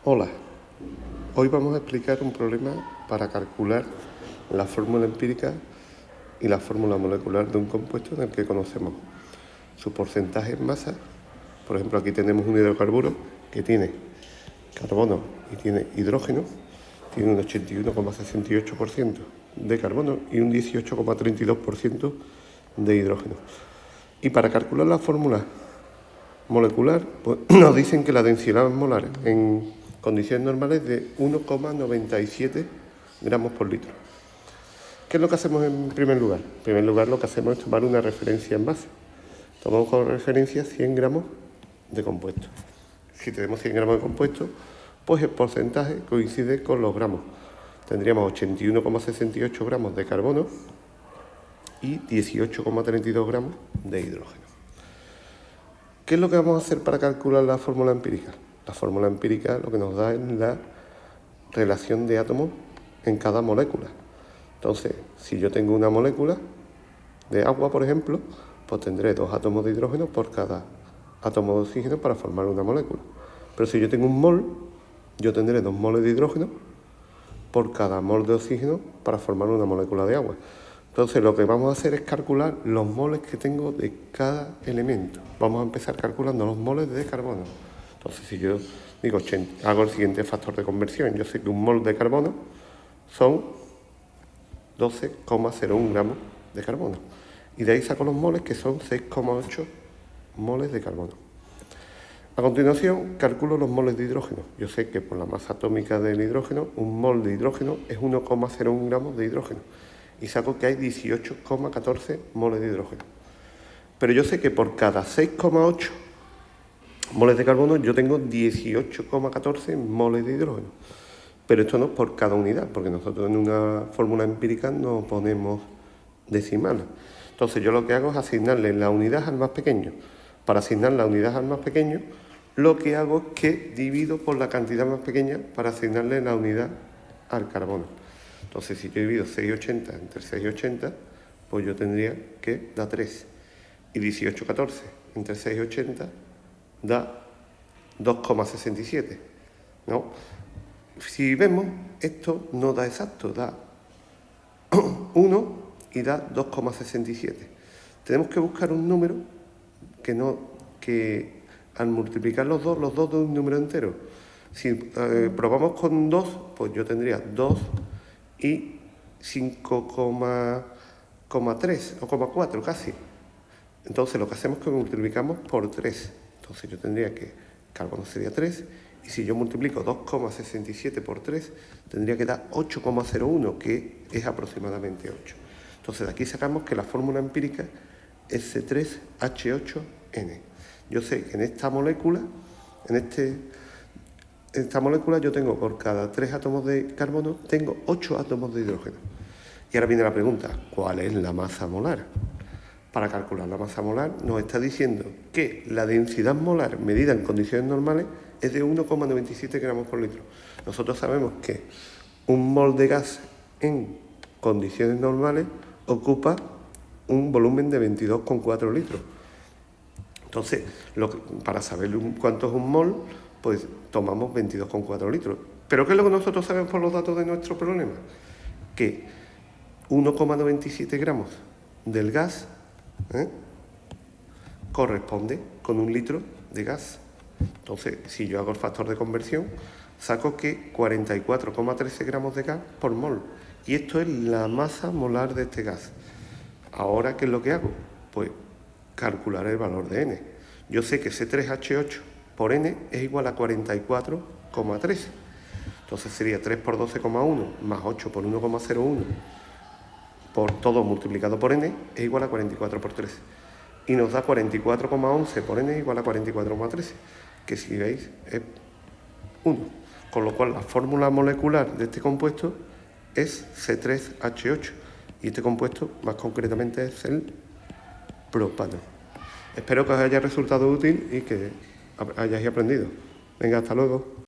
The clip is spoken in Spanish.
Hola, hoy vamos a explicar un problema para calcular la fórmula empírica y la fórmula molecular de un compuesto en el que conocemos su porcentaje en masa. Por ejemplo, aquí tenemos un hidrocarburo que tiene carbono y tiene hidrógeno, tiene un 81,68% de carbono y un 18,32% de hidrógeno. Y para calcular la fórmula molecular, pues nos dicen que la densidad molar en condiciones normales es de 1,97 gramos por litro. ¿Qué es lo que hacemos en primer lugar? En primer lugar, lo que hacemos es tomar una referencia en base. Tomamos como referencia 100 gramos de compuesto. Si tenemos 100 gramos de compuesto, pues el porcentaje coincide con los gramos. Tendríamos 81,68 gramos de carbono y 18,32 gramos de hidrógeno. ¿Qué es lo que vamos a hacer para calcular la fórmula empírica? La fórmula empírica lo que nos da es la relación de átomos en cada molécula. Entonces, si yo tengo una molécula de agua, por ejemplo, pues tendré 2 átomos de hidrógeno por cada átomo de oxígeno para formar una molécula. Pero si yo tengo un mol, yo tendré 2 moles de hidrógeno por cada mol de oxígeno para formar una molécula de agua. Entonces, lo que vamos a hacer es calcular los moles que tengo de cada elemento. Vamos a empezar calculando los moles de carbono. Entonces, si yo digo hago el siguiente factor de conversión, yo sé que un mol de carbono son 12,01 gramos de carbono. Y de ahí saco los moles, que son 6,8 moles de carbono. A continuación, calculo los moles de hidrógeno. Yo sé que por la masa atómica del hidrógeno, un mol de hidrógeno es 1,01 gramos de hidrógeno. Y saco que hay 18,14 moles de hidrógeno. Pero yo sé que por cada 6,8 moles de carbono yo tengo 18,14 moles de hidrógeno. Pero esto no es por cada unidad, porque nosotros en una fórmula empírica no ponemos decimales. Entonces yo lo que hago es asignarle la unidad al más pequeño. Para asignar la unidad al más pequeño, lo que hago es que divido por la cantidad más pequeña para asignarle la unidad al carbono. Entonces, si yo divido 6,80 entre 6,80, pues yo tendría que da 3. Y 18,14 entre 6,80 da 2,67. ¿No? Si vemos, esto no da exacto, da 1 y da 2,67. Tenemos que buscar un número que al multiplicar los dos de un número entero. Si probamos con 2, pues yo tendría 2 y 5,3 o 4 casi. Entonces lo que hacemos es que multiplicamos por 3. Entonces yo tendría que carbono sería 3, y si yo multiplico 2,67 por 3, tendría que dar 8,01, que es aproximadamente 8. Entonces de aquí sacamos que la fórmula empírica es C3H8N. Yo sé que en esta molécula, esta molécula yo tengo por cada 3 átomos de carbono, tengo 8 átomos de hidrógeno. Y ahora viene la pregunta, ¿cuál es la masa molar? Para calcular la masa molar nos está diciendo que la densidad molar medida en condiciones normales es de 1,97 gramos por litro. Nosotros sabemos que un mol de gas en condiciones normales ocupa un volumen de 22,4 litros. Entonces, para saber cuánto es un mol, pues tomamos 22,4 litros. ¿Pero qué es lo que nosotros sabemos por los datos de nuestro problema? Que 1,97 gramos del gas corresponde con 1 litro de gas. Entonces, si yo hago el factor de conversión, saco que 44,13 gramos de gas por mol. Y esto es la masa molar de este gas. Ahora, ¿qué es lo que hago? Pues calcular el valor de N. Yo sé que C3H8 por N es igual a 44,13. Entonces sería 3 por 12,1 más 8 por 1,01 por todo multiplicado por N es igual a 44 por 13. Y nos da 44,11 por N igual a 44,13, que si veis es 1. Con lo cual la fórmula molecular de este compuesto es C3H8. Y este compuesto, más concretamente, es el propano. Espero que os haya resultado útil y que hayáis aprendido. Venga, hasta luego.